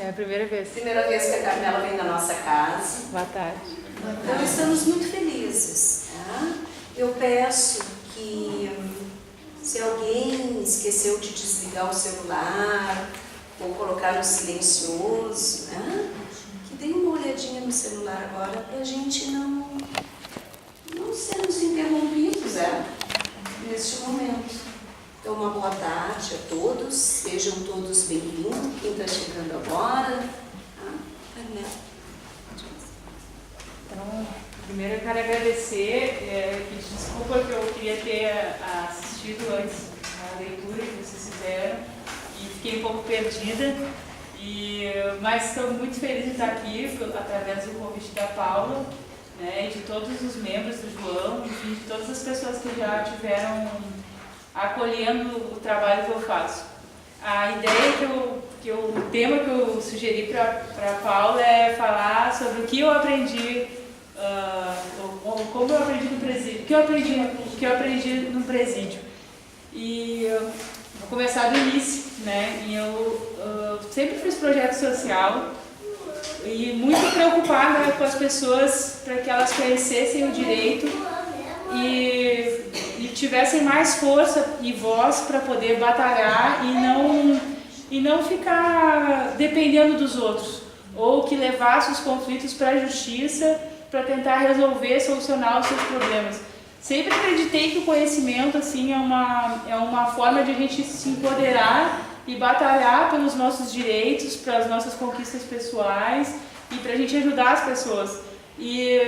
É a primeira vez. Primeira vez que a Carmela vem na nossa casa. Boa tarde. Então estamos muito felizes. Tá? Eu peço que, se alguém esqueceu de desligar o celular ou colocar no silencioso, né? Que dê uma olhadinha no celular agora para a gente não sermos interrompidos neste momento. Então, uma boa tarde a todos, sejam todos bem-vindos, quem está chegando agora. Carmela. Então, primeiro eu quero agradecer, pedir desculpa que eu queria ter assistido antes a leitura que vocês fizeram e fiquei um pouco perdida, mas estou muito feliz de estar aqui através do convite da Paula, né, e de todos os membros do João, enfim, de todas as pessoas que já tiveram acolhendo o trabalho que eu faço. A ideia o tema que eu sugeri para a Paula é falar sobre o que eu aprendi, como eu aprendi no presídio, o que eu aprendi no presídio. E vou começar do início, né? E eu sempre fiz projeto social e muito preocupada com as pessoas para que elas conhecessem o direito e tivessem mais força e voz para poder batalhar e não ficar dependendo dos outros, ou que levasse os conflitos para a justiça para tentar resolver, solucionar os seus problemas. Sempre acreditei que o conhecimento assim, é uma forma de a gente se empoderar e batalhar pelos nossos direitos, pelas nossas conquistas pessoais e para a gente ajudar as pessoas. E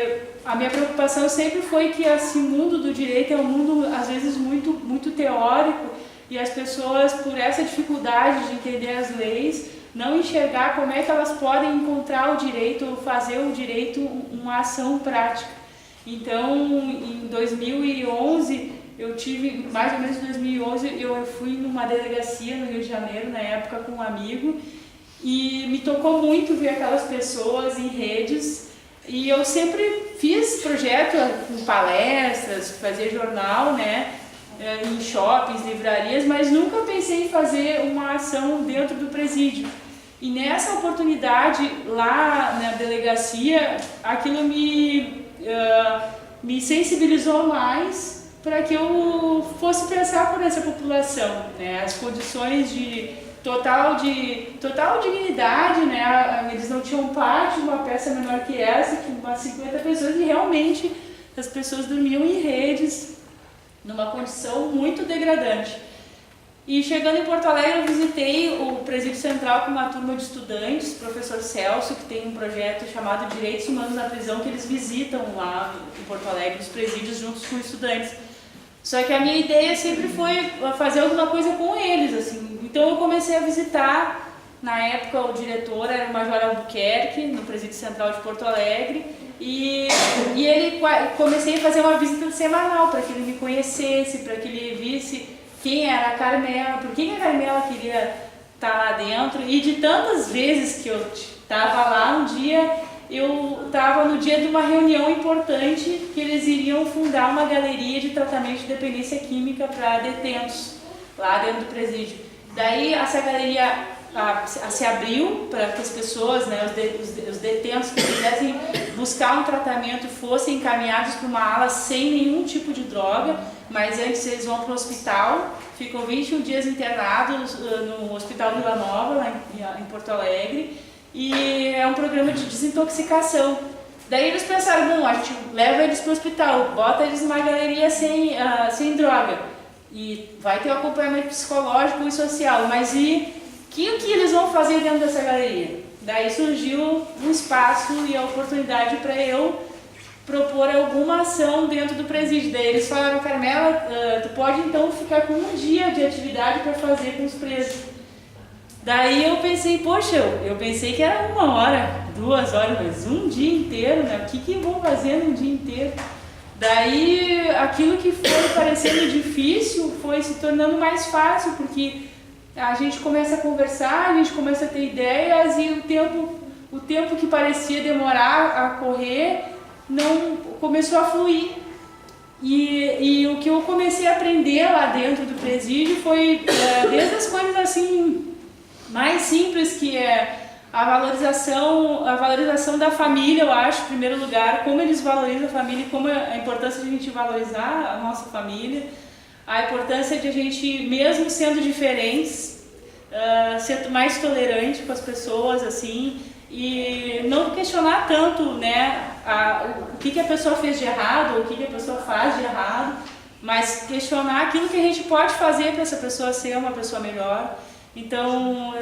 a minha preocupação sempre foi que esse mundo do direito é um mundo, às vezes, muito, muito teórico, e as pessoas, por essa dificuldade de entender as leis, não enxergar como é que elas podem encontrar o direito ou fazer o direito uma ação prática. Então, em 2011, mais ou menos em 2011, eu fui numa delegacia no Rio de Janeiro, na época, com um amigo, e me tocou muito ver aquelas pessoas em redes. E eu sempre fiz projeto com palestras, fazia jornal, né, em shoppings, livrarias, mas nunca pensei em fazer uma ação dentro do presídio. E nessa oportunidade, lá na delegacia, aquilo me sensibilizou mais para que eu fosse pensar por essa população, né, as condições de total dignidade, né? Eles não tinham parte de uma peça menor que essa, que umas 50 pessoas, e realmente as pessoas dormiam em redes, numa condição muito degradante. E chegando em Porto Alegre, eu visitei o Presídio Central com uma turma de estudantes, professor Celso, que tem um projeto chamado Direitos Humanos na Prisão, que eles visitam lá em Porto Alegre, os presídios, juntos com estudantes. Só que a minha ideia sempre foi fazer alguma coisa com eles, assim. Então eu comecei a visitar, na época o diretor era o Major Albuquerque, no Presídio Central de Porto Alegre, e comecei a fazer uma visita semanal para que ele me conhecesse, para que ele visse quem era a Carmela, por que a Carmela queria estar lá dentro. E de tantas vezes que eu estava lá, um dia eu estava no dia de uma reunião importante que eles iriam fundar uma galeria de tratamento de dependência química para detentos lá dentro do presídio. Daí essa galeria se abriu para que as pessoas, né, os detentos que quisessem buscar um tratamento fossem encaminhados para uma ala sem nenhum tipo de droga, mas antes eles vão para o hospital, ficam 21 dias internados no Hospital Vila Nova, lá em Porto Alegre, e é um programa de desintoxicação. Daí eles pensaram, bom, a gente leva eles para o hospital, bota eles numa galeria sem droga, e vai ter um acompanhamento psicológico e social, mas e o que eles vão fazer dentro dessa galeria? Daí surgiu um espaço e a oportunidade para eu propor alguma ação dentro do presídio. Daí eles falaram, Carmela, tu pode então ficar com um dia de atividade para fazer com os presos. Daí eu pensei, poxa, eu pensei que era 1 hora, 2 horas, mas um dia inteiro, né? O que vão fazer num dia inteiro? Daí aquilo que foi parecendo difícil foi se tornando mais fácil, porque a gente começa a conversar, a gente começa a ter ideias e o tempo que parecia demorar a correr não começou a fluir. E o que eu comecei a aprender lá dentro do presídio foi desde as coisas assim mais simples, que é a valorização da família, eu acho, em primeiro lugar, como eles valorizam a família, como a importância de a gente valorizar a nossa família, a importância de a gente, mesmo sendo diferentes, ser mais tolerante com as pessoas, assim, e não questionar tanto, né, o que a pessoa fez de errado, ou o que a pessoa faz de errado, mas questionar aquilo que a gente pode fazer para essa pessoa ser uma pessoa melhor. Então,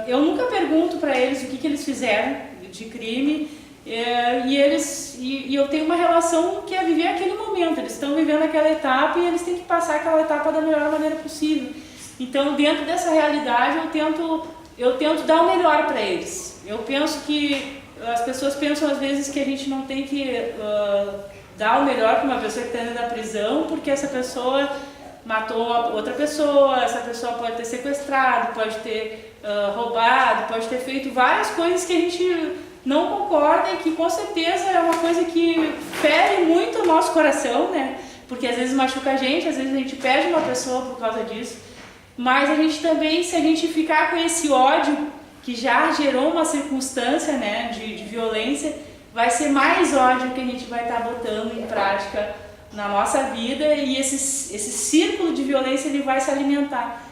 eu nunca pergunto para eles o que eles fizeram de crime, e eu tenho uma relação que é viver aquele momento. Eles estão vivendo aquela etapa e eles têm que passar aquela etapa da melhor maneira possível. Então, dentro dessa realidade, eu tento dar o melhor para eles. Eu penso que as pessoas pensam às vezes que a gente não tem que dar o melhor para uma pessoa que está dentro da prisão, porque essa pessoa matou outra pessoa, essa pessoa pode ter sequestrado, pode ter roubado, pode ter feito várias coisas que a gente não concorda e que com certeza é uma coisa que fere muito o nosso coração, né? Porque às vezes machuca a gente, às vezes a gente perde uma pessoa por causa disso. Mas a gente também, se a gente ficar com esse ódio que já gerou uma circunstância, né, de violência, vai ser mais ódio que a gente vai estar botando em prática na nossa vida, e esse círculo de violência ele vai se alimentar.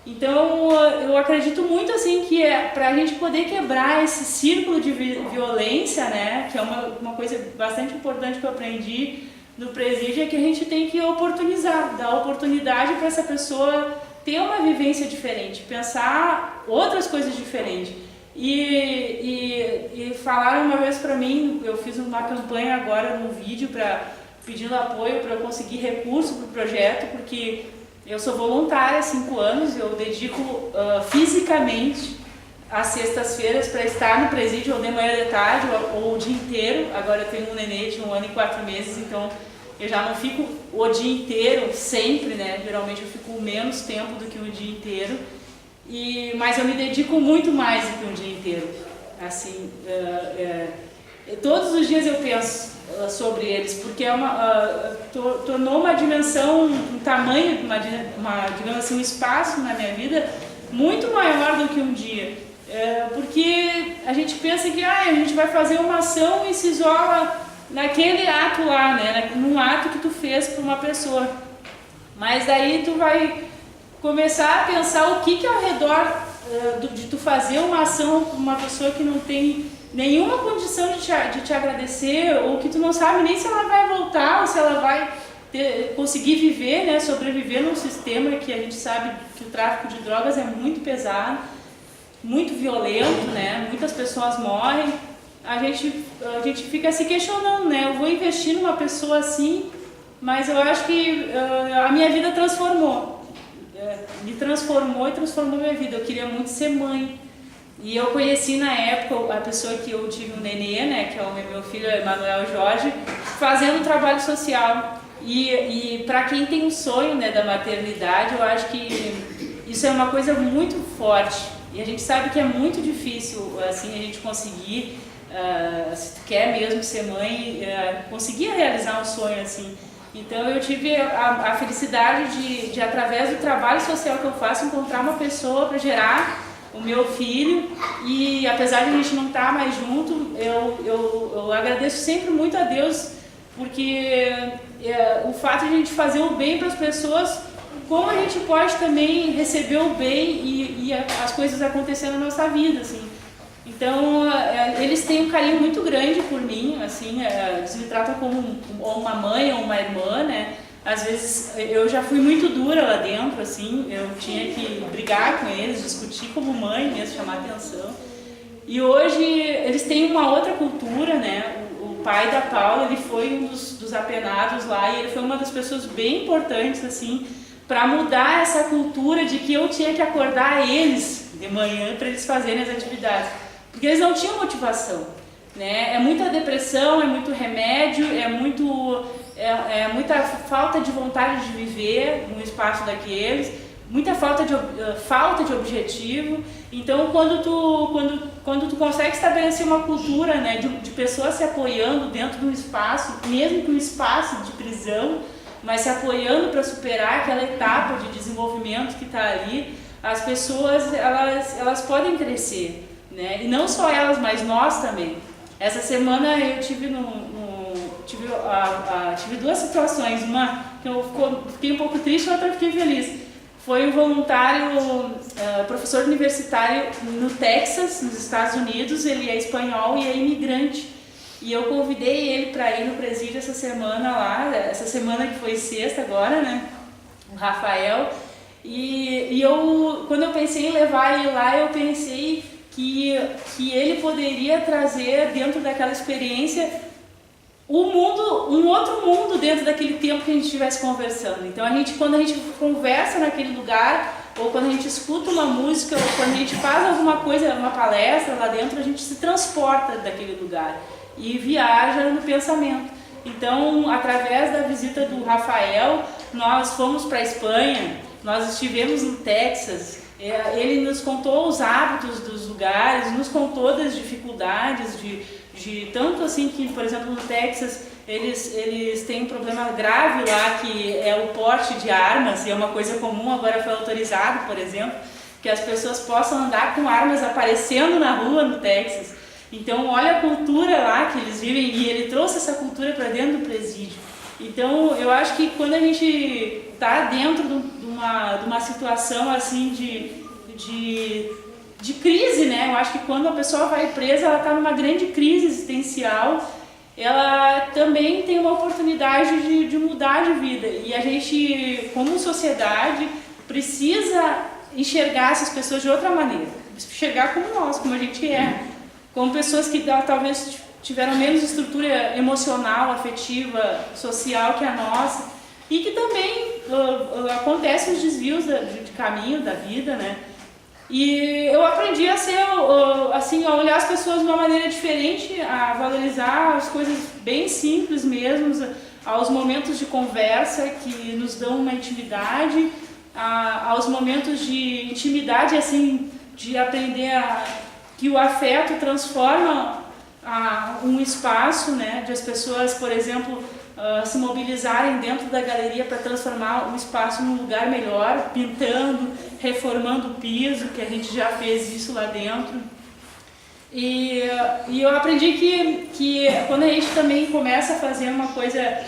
Então eu acredito muito assim que para a gente poder quebrar esse círculo de violência, né, que é uma coisa bastante importante que eu aprendi no presídio, é que a gente tem que oportunizar, dar oportunidade para essa pessoa ter uma vivência diferente, pensar outras coisas diferentes. E falaram uma vez para mim, eu fiz uma campanha agora no vídeo pedindo apoio para eu conseguir recurso para o projeto, porque eu sou voluntária há 5 anos, eu dedico fisicamente às sextas-feiras para estar no presídio ou de manhã, de tarde ou o dia inteiro. Agora eu tenho um nenê de 1 ano e 4 meses, então eu já não fico o dia inteiro sempre, né? Geralmente eu fico menos tempo do que o dia inteiro, mas eu me dedico muito mais do que um dia inteiro. Assim, todos os dias eu penso sobre eles, porque tornou uma dimensão, um tamanho, digamos assim, um espaço na minha vida muito maior do que um dia. Porque a gente pensa que a gente vai fazer uma ação e se isola naquele ato lá, né, num ato que tu fez para uma pessoa. Mas daí tu vai começar a pensar o que ao redor de tu fazer uma ação para uma pessoa que não tem nenhuma condição de te agradecer, ou que tu não sabe nem se ela vai voltar, ou se ela vai conseguir viver, né, sobreviver num sistema que a gente sabe que o tráfico de drogas é muito pesado, muito violento, né, muitas pessoas morrem. A gente fica se questionando, né, eu vou investir numa pessoa assim, mas eu acho que a minha vida me transformou e transformou minha vida. Eu queria muito ser mãe. E eu conheci na época a pessoa que eu tive um nenê, né, que é o meu filho Emanuel Jorge, fazendo trabalho social. E para quem tem um sonho, né, da maternidade, eu acho que isso é uma coisa muito forte. E a gente sabe que é muito difícil assim, a gente conseguir, se tu quer mesmo ser mãe, conseguir realizar um sonho assim. Então eu tive a felicidade de, através do trabalho social que eu faço, encontrar uma pessoa para gerar o meu filho, e apesar de a gente não estar mais junto, eu agradeço sempre muito a Deus, porque o fato de a gente fazer o bem para as pessoas, como a gente pode também receber o bem e as coisas acontecendo na nossa vida, assim. Então eles têm um carinho muito grande por mim, assim, eles me tratam como uma mãe ou uma irmã, né? Às vezes eu já fui muito dura lá dentro, assim, eu tinha que brigar com eles, discutir como mãe mesmo, chamar atenção. E hoje eles têm uma outra cultura, né? O pai da Paula, ele foi um dos apenados lá, e ele foi uma das pessoas bem importantes, assim, para mudar essa cultura de que eu tinha que acordar eles de manhã para eles fazerem as atividades, porque eles não tinham motivação, né? É muita depressão, é muito remédio, é muita falta de vontade de viver no espaço daqueles, muita falta de objetivo. Então, quando tu consegue estabelecer uma cultura, né, de pessoas se apoiando dentro de um espaço, mesmo que um espaço de prisão, mas se apoiando para superar aquela etapa de desenvolvimento que está ali, as pessoas elas podem crescer, né? né? E não só elas, mas nós também. Essa semana eu tive tive duas situações, uma que eu fiquei um pouco triste, outra eu fiquei feliz. Foi um voluntário, professor universitário no Texas, nos Estados Unidos. Ele é espanhol e é imigrante. E eu convidei ele para ir no presídio essa semana lá, essa semana que foi sexta agora, né? O Rafael. E quando eu pensei em levar ele lá, eu pensei que ele poderia trazer dentro daquela experiência um outro mundo dentro daquele tempo que a gente estivesse conversando. Então quando a gente conversa naquele lugar, ou quando a gente escuta uma música, ou quando a gente faz alguma coisa, uma palestra lá dentro, a gente se transporta daquele lugar e viaja no pensamento. Então, através da visita do Rafael, nós fomos para a Espanha, nós estivemos no Texas. Ele nos contou os hábitos dos lugares, nos contou das dificuldades de tanto assim que, por exemplo, no Texas, eles têm um problema grave lá, que é o porte de armas, e é uma coisa comum, agora foi autorizado, por exemplo, que as pessoas possam andar com armas aparecendo na rua no Texas. Então, olha a cultura lá que eles vivem, e ele trouxe essa cultura para dentro do presídio. Então, eu acho que quando a gente está dentro de uma situação assim de crise, né? Eu acho que quando a pessoa vai presa, ela está numa grande crise existencial, ela também tem uma oportunidade de mudar de vida. E a gente, como sociedade, precisa enxergar essas pessoas de outra maneira. Enxergar como nós, como a gente é. Como pessoas que talvez tiveram menos estrutura emocional, afetiva, social que a nossa. E que também acontecem os desvios de caminho da vida, né? E eu aprendi a a olhar as pessoas de uma maneira diferente, a valorizar as coisas bem simples mesmo, aos momentos de conversa que nos dão uma intimidade, aos momentos de intimidade, assim, de aprender que o afeto transforma um espaço, né, de as pessoas, por exemplo, se mobilizarem dentro da galeria para transformar o espaço num lugar melhor, pintando, reformando o piso, que a gente já fez isso lá dentro. E eu aprendi que quando a gente também começa a fazer uma coisa